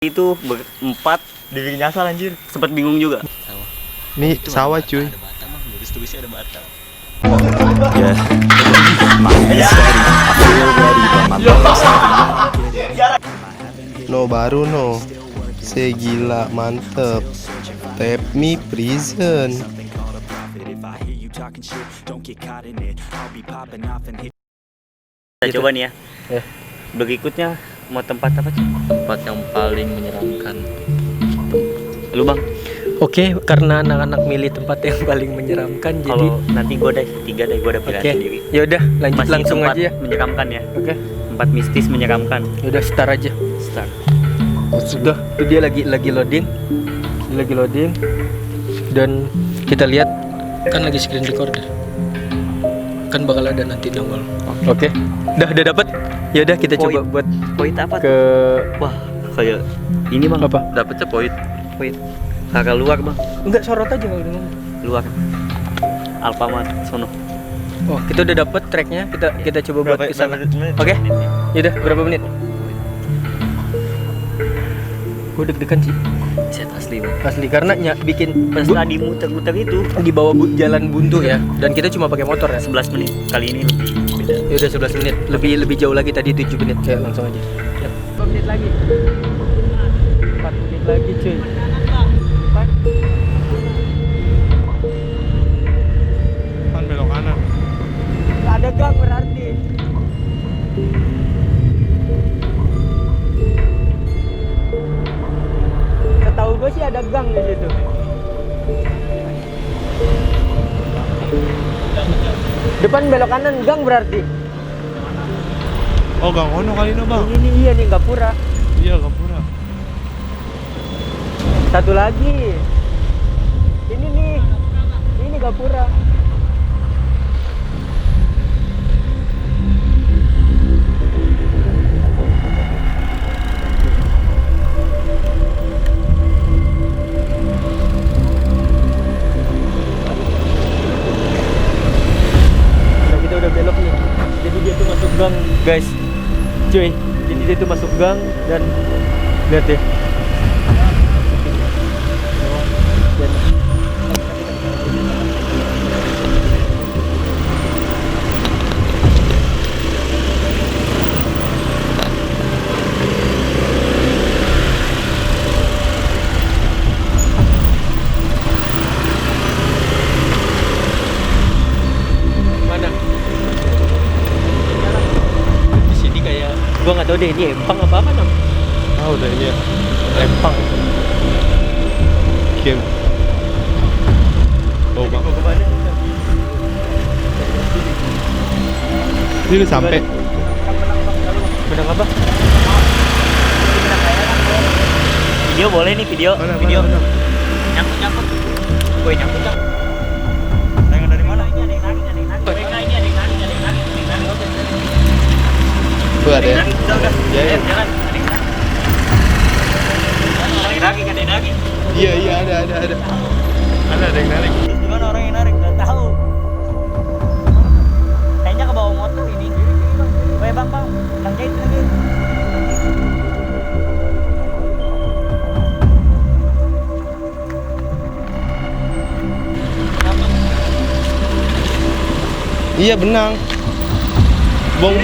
Itu berempat dibikin nyasar anjir. Sempet bingung juga. Nih sawah cuy. Ada Batam mah, tulis-tulisnya ada Batam. No baru no. Segila mantep. Tap me prison. Kita coba nih ya. Berikutnya mau tempat apa sih? Tempat yang paling menyeramkan. Lu bang, Oke, karena anak-anak milih tempat yang paling menyeramkan, jadi kalau nanti gue deh tiga deh, gue udah pilihan oke. sendiri. Ya udah, lanjut Masih langsung tempat aja ya. menyeramkan ya. Oke. Tempat mistis menyeramkan. Ya udah start aja. Start. Sudah, itu dia lagi loading. Lagi loading. Dan kita lihat kan lagi screen recorder. Kan bakal ada nanti nongol. Oke. Udah dapat. Ya udah kita coba buat Poin apa ke tuh? Wah, kayak ini bang. apa? Dapatnya poin. Poin. Kakak luar bang, Enggak, sorot aja kalau udah ngomong. luar. Alfamart sono. Oh, kita udah dapet tracknya. Kita coba buat ke sana. Oke. Yaudah, berapa menit? Gue deg-degan sih, Set asli bang. asli karena bikin Pas tadi muter-muter itu di bawah jalan buntu ya, dan kita cuma pakai motor ya. 11 menit. Kali ini lebih beda. Ya udah 11 menit, lebih jauh lagi tadi 7 menit. Kayak langsung aja. 4 menit lagi. 4 menit lagi, cuy. Kan belok kanan. Ada gang berarti. Setahu gue sih ada gang di situ. Depan belok kanan gang berarti. Oh gang ono kali no bang. Ini iya nih Gapura. Iya Gapura. Satu lagi. Ini nih. Ini Gapura. Kita udah belok nih. Jadi dia tuh masuk gang, guys. Cuy, jadi dia tuh masuk gang dan lihat deh. Dan mana? Di sini kayak gua nggak tahu deh ini empang apa nam? Ah udah ini ya. Lempang. Game. Oh bang. Ini udah sampai. Benang apa? Video boleh nih video. Mana, Video. mana? Nyangkut. Woi nyangkut cak. Yang dari mana? Ini ada yang narik, ada yang narik. Ini ada yang narik, ada yang narik, ada yang narik. Tuh ada ya. Udah. Ya, ya. Jalan. Ada yang narik, ada yang narik. Iya ada. Ada yang narik. Gimana orang yang narik? Nggak tahu. Kayaknya ke bawah motor ini. Woi bang, bang jahit lagi. Iya benang. Bong.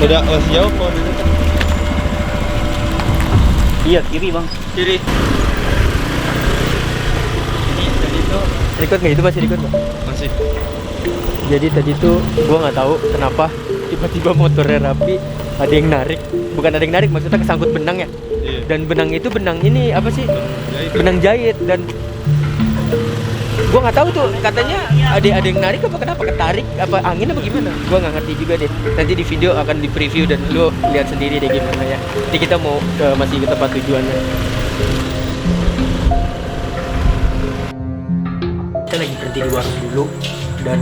Udah masih jauh kok. Iya kiri bang. Kiri. Ini tadi tuh record nggak, itu masih record nggak? Masih. Jadi tadi tuh gua nggak tahu kenapa tiba-tiba motornya Rapi ada yang narik. Bukan ada yang narik, maksudnya kesangkut benang ya. Iya. Dan benang itu benang ini apa sih? Jahit. Benang jahit. Dan gua nggak tahu tuh, katanya ada yang narik apa kenapa, ketarik apa angin apa gimana, gua nggak ngerti juga deh. Nanti di video akan di preview dan lu lihat sendiri deh gimana ya. Jadi kita mau masih ke tempat tujuannya. Kita lagi berhenti di warung dulu dan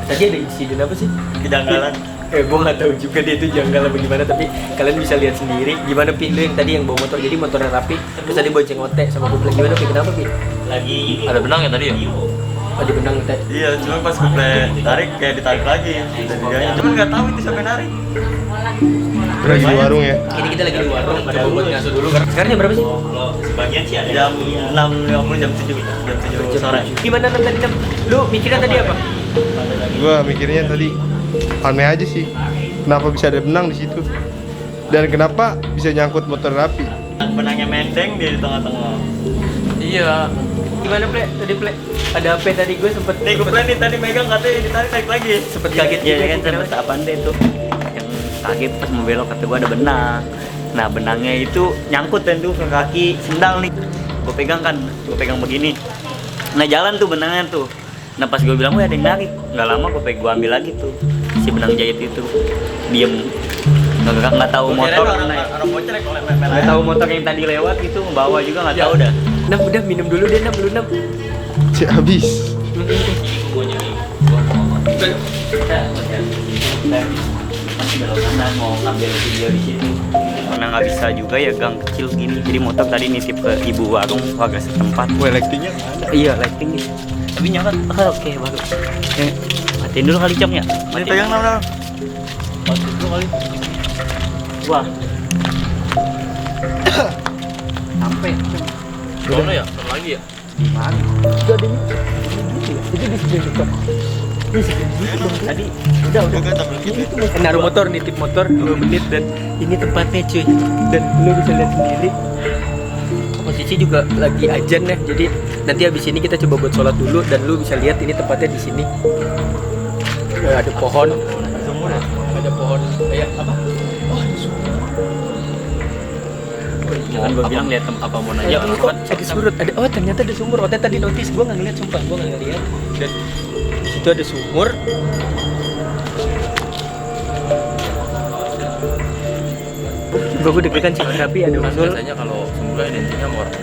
tadi ada insiden apa sih? Kejanggalan. Gue nggak tahu juga dia itu janggal apa gimana, tapi kalian bisa lihat sendiri gimana Pi, lu yang tadi yang bawa motor, jadi motornya Rapi terus tadi bonceng otek sama gue bilang gimana Pi, kenapa Pi? Lagi ini. Ada benang ya tadi ya? di benang teh. Iya, cuma pas gue tarik kayak ditarik lagi. Cuman nggak tahu itu siapa yang narik. Lagi di warung ya? Ini kita lagi di warung, coba buat ngasuh dulu. Sekarang jam berapa sih? Sebagian sih ada. Jam 6.50 jam 7 sore. Gimana tadi? Lu mikirnya tadi apa? Gua mikirnya tadi aneh aja sih. Kenapa bisa ada benang di situ? Dan kenapa bisa nyangkut motor api? Benangnya mendeng dia di tengah-tengah. Iya. Gimana Ple? Tadi Ple? Ada apa tadi gue sempet Nih gue nih tadi megang katanya ditarik lagi. sempet kaget Iya gitu. kan sempet apaan deh tuh. Yang kaget pas mau belok kata gue ada benang. Nah benangnya itu nyangkut dan tuh ke kaki sendal nih. Gue pegang begini. Nah jalan tuh benangnya tuh. Nah pas gue bilang gue ada yang narik. Nggak lama gue ambil lagi tuh si benang jahit itu. Diem. Nggak tahu motor. Nggak tahu motor yang tadi lewat itu membawa juga nggak tahu dah. Nam udah minum dulu deh Nam dulu Nam. Cek habis. Masih belok kanan mau ngambil video di situ. Karena nggak bisa juga ya gang kecil gini. Jadi motor tadi nitip ke ibu warung warga setempat. Gue lightingnya nggak ada. Iya lighting nih. Tapi nyala. Oke baru. Matiin dulu kali Cong ya. Ini pegang nama. Matiin dulu kali. Wah. Sampai. Mana ya? Sama lagi ya? Di mana? Jadi di sini juga. Tadi udah. Naruh motor, nitip motor 2 menit dan ini tempatnya cuy. Dan lu bisa lihat sendiri. Posisi juga lagi ajan ya. Jadi nanti habis ini kita coba buat sholat dulu dan lu bisa lihat ini tempatnya di sini. Ada pohon. Sumur ya? Ada pohon kayak apa? Jangan gue bilang lihat apa mau nanya. Ada surut. Ada ternyata ada sumur. Tadi notice gua nggak ngeliat sumpah, gua nggak ngeliat. Dan di situ ada sumur. Coba gue deg-degan sih Rapi ada Kan usul. biasanya kalau sumurnya identiknya sama orang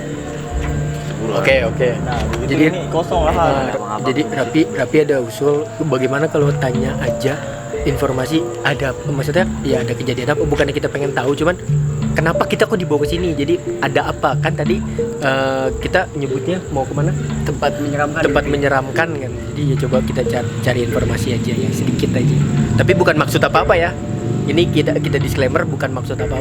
kuburan. Oke. Nah, Jadi ini kosong lah. jadi Rapi ada usul bagaimana kalau tanya aja informasi ada maksudnya ya ada kejadian apa bukannya kita pengen tahu cuman kenapa kita kok dibawa ke sini jadi ada apa kan tadi kita nyebutnya mau kemana tempat menyeramkan kan jadi ya coba kita cari informasi aja ya sedikit aja tapi bukan maksud apa ya ini kita disclaimer bukan maksud apa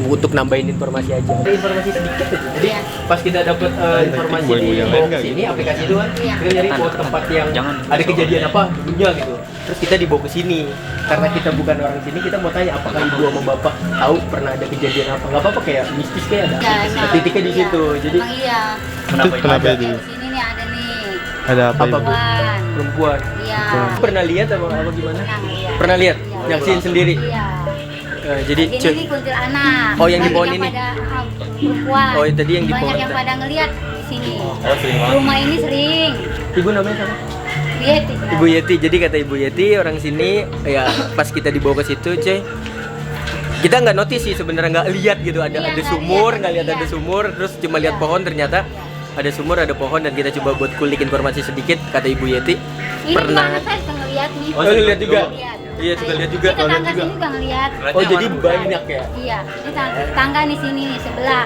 untuk nambahin informasi aja ada informasi sedikit aja jadi pas kita dapat informasi di bawah sini aplikasi itu kan kita nyari tempat yang ada kejadian apa dulunya gitu terus kita dibawa ke sini karena kita bukan orang sini kita mau tanya apakah ibu sama bapak tahu pernah ada kejadian apa nggak apa-apa kayak mistis kayak ada titiknya di situ jadi iya. Kenapa itu? Di sini nih ada nih. Ada apa apa ibu? bu perempuan Iya. pernah lihat apa gimana Pernah lihat. pernah lihat nyaksiin sendiri Iya. jadi Ini nih kuntilanak. Oh, yang di pohon Banyak ini? pada, perempuan. Oh, tadi yang di Banyak pohon yang tadi. pada ngelihat di sini. Sering banget. Rumah ini sering. ibu namanya siapa? Yeti. Ibu Yeti, jadi kata Ibu Yeti orang sini ya pas kita dibawa ke situ, cuy. Kita nggak notice sih sebenarnya nggak lihat gitu ada Iya, sumur, nggak nggak lihat lihat. ada sumur, terus cuma lihat Iya. pohon ternyata ada sumur, ada pohon dan kita coba buat kulik informasi sedikit kata Ibu Yeti. Ini Pernah. mana saya suka ngeliat nih. Oh, lu lihat juga? Lihat. Iya, suka lihat juga. Ini tetangga sini juga ngeliat. Oh, jadi banyak ya. Iya, ini tetangga nih sini nih sebelah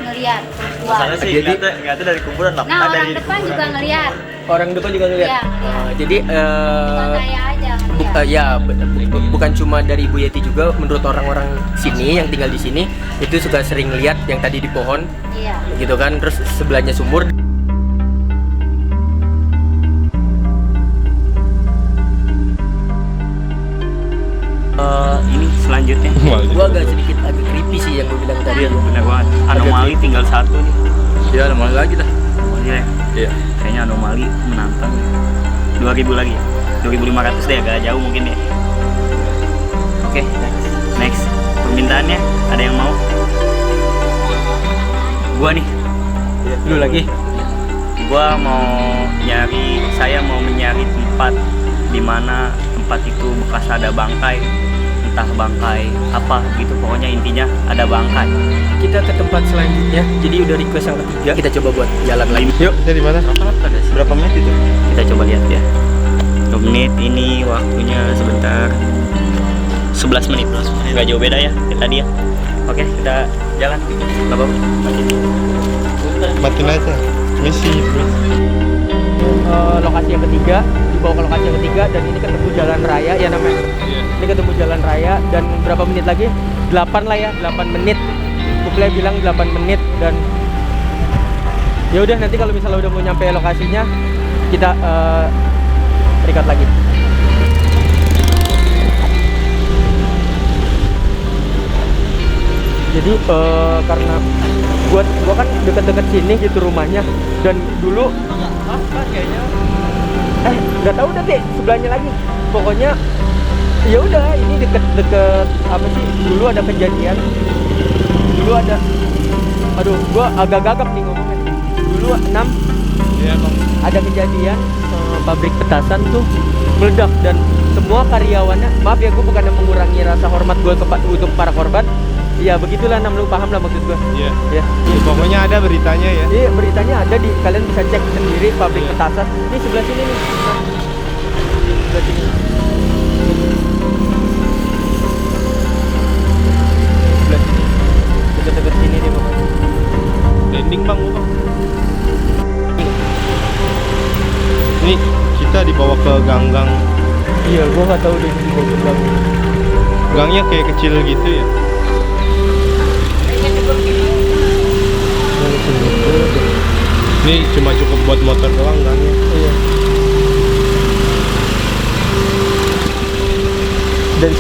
ngeliat perempuan. Soalnya sih Jadi- ngeliatnya dari kuburan lah. Nah, orang depan juga ngeliat. Orang depan juga ngelihat. Iya, iya. Jadi Bukan saya aja ngeliat. ya bukan cuma dari Ibu Yeti juga menurut orang-orang sini yang tinggal di sini itu suka sering lihat yang tadi di pohon Iya. gitu kan terus sebelahnya sumur Ini selanjutnya. gua agak sedikit agak creepy sih yang gua bilang tadi Iya, benar banget. Anomali tinggal satu nih. Iya, ada mana lagi dah? Anomali ya. Iya. Kayaknya anomali menantang. 2000 lagi. 2500 deh, agak jauh mungkin ya. Oke, next. Permintaannya ada yang mau? Gua nih. lu lagi Saya mau menyari tempat di mana tempat itu bekas ada bangkai, entah bangkai apa gitu, pokoknya intinya ada bangkai. kita ke tempat selanjutnya jadi udah request yang ketiga kita coba buat jalan lagi yuk Kita di mana? Berapa menit itu? Kita coba lihat ya. 2 menit ini waktunya sebentar. 11 menit. Nggak jauh beda ya kayak tadi ya. Oke, kita jalan. Nggak apa-apa. Matiin aja. Misi. lokasi yang ketiga, dibawa ke lokasi yang ketiga, dan ini ketemu jalan raya ya namanya. Ini ketemu jalan raya dan berapa menit lagi? 8 lah ya, 8 menit. Kuplay bilang 8 menit dan ya udah nanti kalau misalnya udah mau nyampe lokasinya kita record lagi. Jadi karena gua kan deket-deket sini gitu rumahnya dan dulu kayaknya nggak tahu deh sebelahnya lagi. Pokoknya ya udah ini deket-deket apa sih? Dulu ada kejadian. Dulu ada aduh gua agak gagap nih ngomongnya. Dulu 6 ada kejadian pabrik petasan tuh meledak dan semua karyawannya, maaf ya gue bukan mengurangi rasa hormat gue untuk para korban. Ya begitulah, lu paham lah maksud gue. Iya. Ya. Pokoknya ada beritanya ya. Iya, beritanya ada di, kalian bisa cek sendiri pabrik petasan. Ini sebelah sini nih. Sebelah sini. Sebelah sini. Dekat-dekat sini nih, Bang. Landing bang, bang. Ini kita dibawa ke gang-gang. Iya, gua nggak tahu deh di bawah gang. Gangnya kayak kecil gitu ya. Ini cuma cukup buat motor doang gangnya. Iya. Dan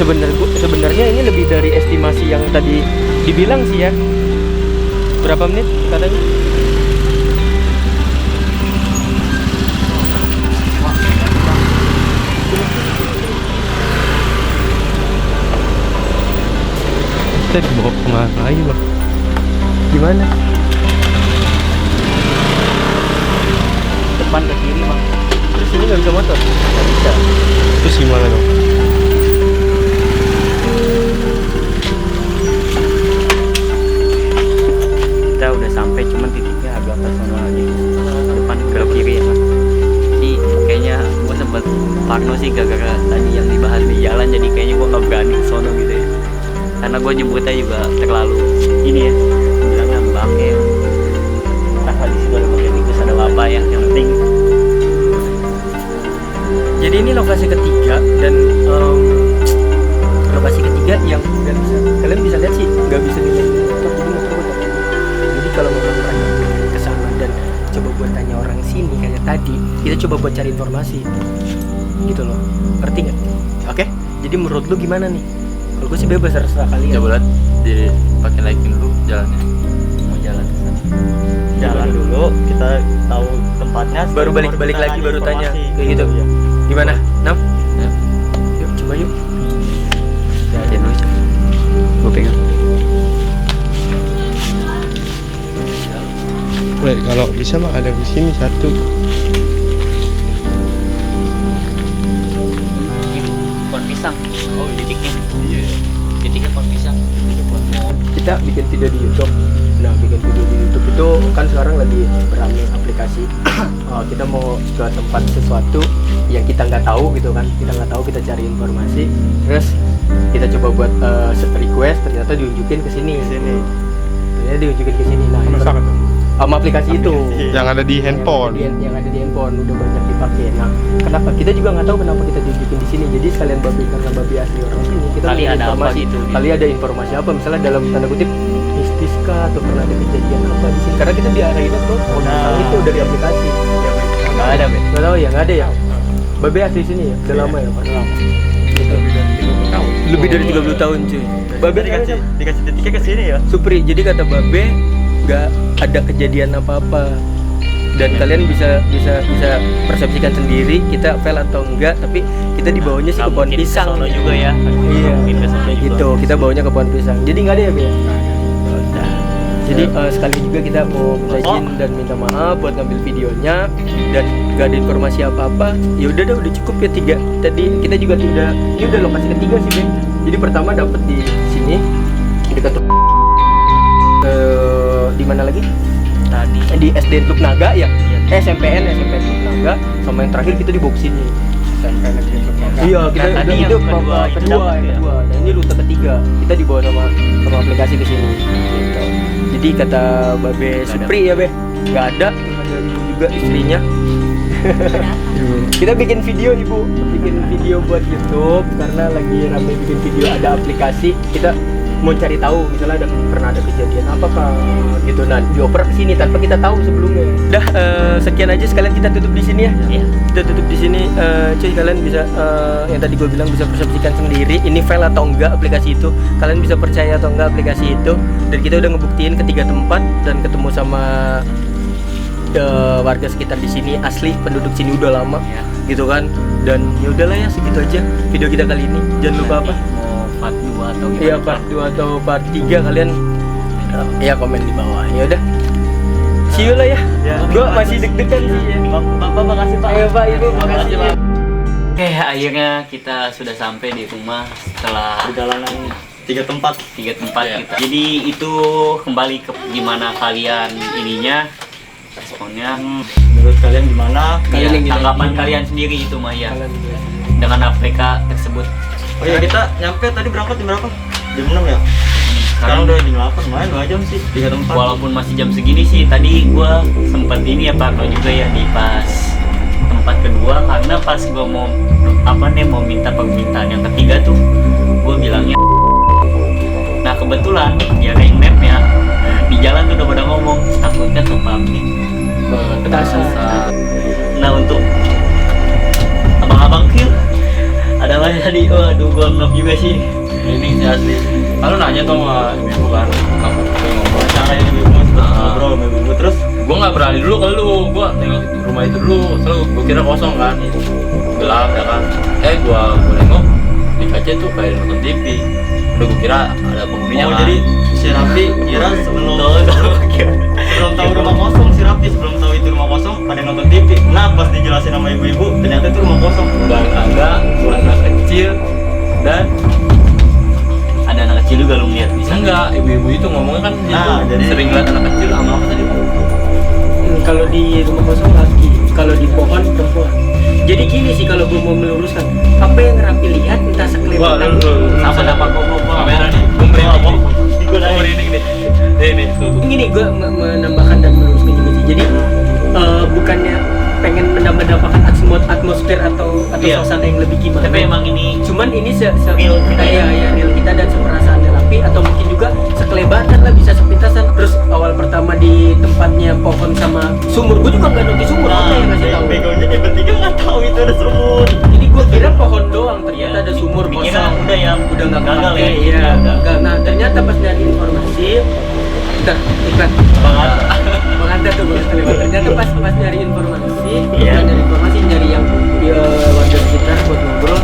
sebenarnya ini lebih dari estimasi yang tadi dibilang sih ya. Berapa menit katanya? Kita dibawa kemana lagi bang? Gimana? Depan ke kiri bang. Terus ini nggak bisa motor? Nggak bisa. Terus gimana dong? Kita udah sampai, cuman titiknya agak personal aja. Depan belok kiri ya kan. Jadi kayaknya gue sempet parno sih gara-gara tadi yang dibahas di jalan, jadi kayaknya gue nggak berani ke sono gitu ya. Karena gue jemputnya juga terlalu ini ya, bilangnya bangke. Entah di situ ada bagian tikus ada apa ya, yang penting. Jadi ini lokasi ketiga dan lokasi ketiga yang nggak bisa, kalian bisa lihat sih nggak bisa dilihat motor, jadi motor kotor. Jadi kalau mau tanya ke sana dan coba buat tanya orang sini kayak tadi, kita coba buat cari informasi gitu loh, ngerti nggak? Oke, jadi menurut lu gimana nih? Kalau gue sih bebas, terserah kalian. Coba lihat dipakai lighting dulu jalannya. Mau jalan ke sana. Jalan dulu, kita tahu tempatnya. Baru balik lagi baru tanya kayak gitu. Gimana? Nam? Ya. Yuk coba yuk. Jalan dulu. Gue pegang. Wait, kalau bisa mah ada di sini satu. Pohon pisang. Oh, titiknya. Iya. Titiknya pohon pisang. Titiknya pohon. Kita bikin video di YouTube. Nah, bikin video di YouTube itu kan sekarang lagi beramai aplikasi. Kita mau ke tempat sesuatu yang kita nggak tahu gitu kan, kita nggak tahu, kita cari informasi, terus kita coba buat request, ternyata diunjukin ke sini. Ternyata diunjukin ke sini. Nah, sama aplikasi itu Yang ada di handphone. yang ada di handphone udah banyak dipakai. Nah, kenapa kita juga nggak tahu kenapa kita diunjukin di sini. Jadi sekalian karena babi asli orang sini, kita Kali punya ada apa informasi. gitu. Kali ada informasi apa, misalnya dalam tanda kutip mistis kah, atau pernah ada kejadian apa di sini. Karena kita diarahin tuh itu dari aplikasi. Nggak ada, Be. Nggak tahu ya, nggak ada ya. Babe asli sini ya, udah lama ya, Pak. Gitu. Lebih dari 30 tahun cuy. Babe dikasih titiknya ke sini ya. Supri, jadi kata Babe nggak ada kejadian apa-apa dan kalian bisa persepsikan sendiri kita fail atau enggak, tapi kita dibawanya sih ke pohon pisang juga ya. Iya, Mungkin ke sono kayak juga. gitu, kita bawanya ke pohon pisang, jadi nggak ada ya Be? Jadi sekali juga kita mau izin dan minta maaf buat ngambil videonya dan nggak ada informasi apa-apa. Ya udah cukup ya 3 tadi. Kita juga udah, ini udah lokasi ketiga sih Be. Jadi pertama dapet di sini di dekat di mana lagi? Tadi Di SD Teluk Naga ya? SMPN Teluk Naga, sama yang terakhir kita dibawa ke sini. Iya, kita Nah, tadi udah yang itu kedua itu kedua. dapat Dan ini rute ketiga. Kita dibawa sama aplikasi ke sini. Gitu. Jadi kata Babe Supri ya Be, nggak ada juga istrinya. Kita bikin video ibu, bikin video buat YouTube karena lagi rame bikin video, ada aplikasi. Kita mau cari tahu misalnya pernah ada kejadian apakah gitu, nah dioper ke sini tanpa kita tahu sebelumnya. Udah sekian aja, sekalian kita tutup di sini ya. Iya. Kita tutup di sini, cuy, kalian bisa yang tadi gue bilang bisa persepsikan sendiri ini file atau enggak aplikasi itu, kalian bisa percaya atau enggak aplikasi itu. Dan kita udah ngebuktiin ke 3 tempat dan ketemu sama warga sekitar di sini, asli penduduk sini udah lama, gitu kan. Dan ya udahlah ya, segitu aja video kita kali ini. Jangan lupa apa? Mau part 2 atau gimana? Iya, part 2 atau part 3 kalian ya komen di bawah. Ya udah. See you lah ya. Gua masih deg-degan sih ya. Bapak makasih Pak. Ayo Pak, Ibu makasih Pak. Oke, akhirnya kita sudah sampai di rumah setelah perjalanan 3 tempat kita. Jadi itu kembali ke gimana kalian ininya, responnya. Menurut kalian gimana? Kalian yang Tanggapan gimana? kalian sendiri itu Maya Kalian dengan APK tersebut. Oh iya, kita nyampe tadi berangkat jam berapa? Jam 6 ya? Sekarang udah jam 8, lumayan 2 jam sih, 3 tempat. Walaupun masih jam segini sih, tadi gua sempet ini ya Pak juga ya di pas tempat kedua, karena pas gua mau mau minta permintaan yang ketiga tuh gua bilangnya. Nah kebetulan dia ada yang mapnya di jalan tuh udah pada ngomong takutnya ke pabrik petasan. Nah untuk abang-abang kill adalah tadi, waduh gua ngap juga sih. Ini sih asli. Kalau nanya tuh sama ibu kan, kamu ngomong cara ibu ngobrol sama ibu, terus gua nggak berani dulu ke lu, gua nengok rumah itu dulu, terus gua kira kosong kan, gelap ya kan. Gua nengok di kaca tuh kayak nonton TV. Udah gua kira ada penghuninya kan. Jadi si Raffi kira sebelum tahu rumah kosong, si Raffi sebelum tahu itu rumah kosong ada yang nonton TV. Nah pas dijelasin sama ibu-ibu ternyata itu rumah kosong. Enggak, anak kecil dan Ada anak kecil juga lu ngeliat di sana. enggak, ibu-ibu itu ngomongnya kan jadi sering lihat anak kecil sama apa tadi? Kalau di rumah kosong laki, kalau di pohon perempuan. Jadi gini sih kalau gue mau meluruskan, apa yang Raffi lihat entah sekeliling Apa dapat kamera nih? Gue merinding nih. Ini tuh. Gini gue menambahkan dan meluruskan juga sih. Jadi bukannya pengen mendapatkan atmosfer atau Iya. suasana yang lebih gimana. Tapi emang ini Cuman ini Real kita ya real kita dan seperasaannya Raffi, atau mungkin juga sekelebatan lah, bisa sepintasan. Terus awal pertama di tempatnya pohon sama sumur, gue juga nggak notice sumur, apa yang ngasih tahu. begonya dia bertiga nggak tahu itu ada sumur. Jadi gue kira pohon doang, ternyata ada sumur Pikirnya kosong. udah ya, Udah nggak gagal kepake, ya. iya. Udah. Gagal. Nah ternyata pas nyari informasi, bentar, iklan. Bang Anda tuh baru terlibat. Ternyata pas nyari informasi, Iya. nyari yang warga sekitar buat ngobrol.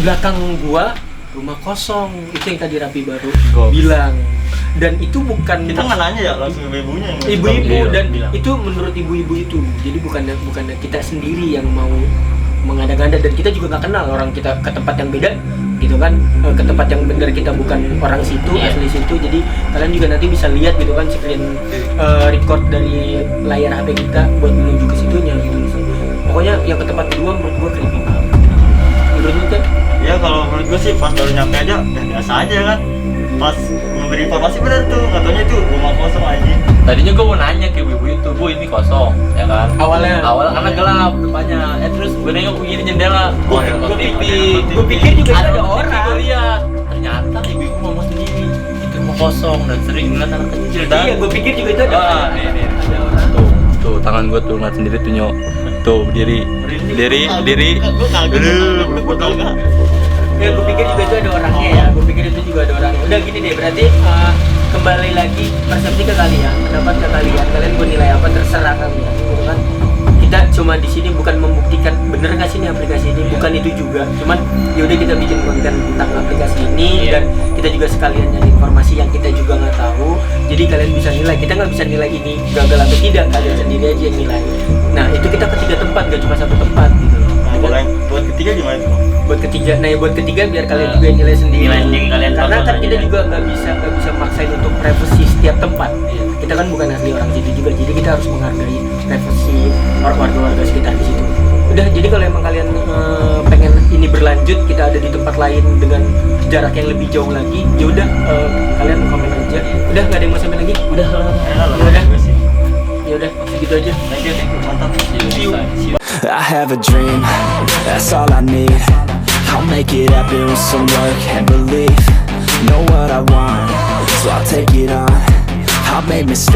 Belakang gua rumah kosong, itu yang tadi Raffi baru bilang. Dan itu bukan Kita nggak nanya ya langsung ibu-ibunya yang ibu-ibu, Iya, dan bilang. itu menurut ibu-ibu itu. Jadi bukan kita sendiri yang mau mengada-ngada, dan kita juga nggak kenal orang kita ke tempat yang beda gitu kan, ke tempat yang benar kita bukan orang situ, Iya. asli situ. Jadi kalian juga nanti bisa lihat gitu kan screen record dari layar HP kita buat menuju ke situnya gitu. Pokoknya yang ke tempat kedua menurut gua creepy banget. Menurut lu kan? Ya kalau menurut gue sih pas baru nyampe aja ya biasa aja kan. Pas memberi informasi benar tuh, nggak taunya itu rumah kosong aja. Tadinya gue mau nanya ke ibu itu, bu ini kosong, ya kan? Awalnya karena gelap depannya. Terus gue nengok begini jendela, gue pikir juga ada orang. Gue lihat, ternyata ibu ngomong sendiri itu rumah kosong dan sering ngeliat anak kecil. Dan Iya, gua pikir juga itu ada orang. nih. Ada orang. Tuh tangan gue tuh ngeliat sendiri tuh nyok. Tuh berdiri. Gue kaget. Ya, gue pikir juga itu ada orangnya ya. Gue pikir itu juga ada orangnya. Udah gini deh, berarti kembali lagi persepsi ke kalian, pendapat ke kalian. Kalian mau nilai apa terserah kalian, gitu kan? Kita cuma di sini bukan membuktikan bener nggak sih ini aplikasi ini, bukan itu juga. Cuman yaudah kita bikin konten tentang aplikasi ini, dan kita juga sekalian nyari informasi yang kita juga nggak tahu. Jadi kalian bisa nilai. Kita nggak bisa nilai ini gagal atau tidak, kalian sendiri aja yang nilai. Nah itu kita ke 3 tempat, gak cuma 1 tempat gitu loh. Nah, kalau yang buat ketiga gimana tuh? Buat ketiga, nah ya buat ketiga biar kalian juga yang nilai sendiri. Nilai sendiri kalian, Karena tonton kan aja kita ya. juga nggak bisa maksain untuk privasi setiap tempat. Kita kan bukan asli orang situ juga, jadi kita harus menghargai privasi warga-warga sekitar di situ. Udah, jadi kalau emang kalian pengen ini berlanjut, kita ada di tempat lain dengan jarak yang lebih jauh lagi, ya udah kalian komen aja. Udah, nggak ada yang mau sampai lagi? Udah, ya udah. gitu aja. Thank you, mantap. See you. I have a dream, that's all I need. I'll make it happen with some work and belief. Know what I want, so I'll take it on. I've made mistakes.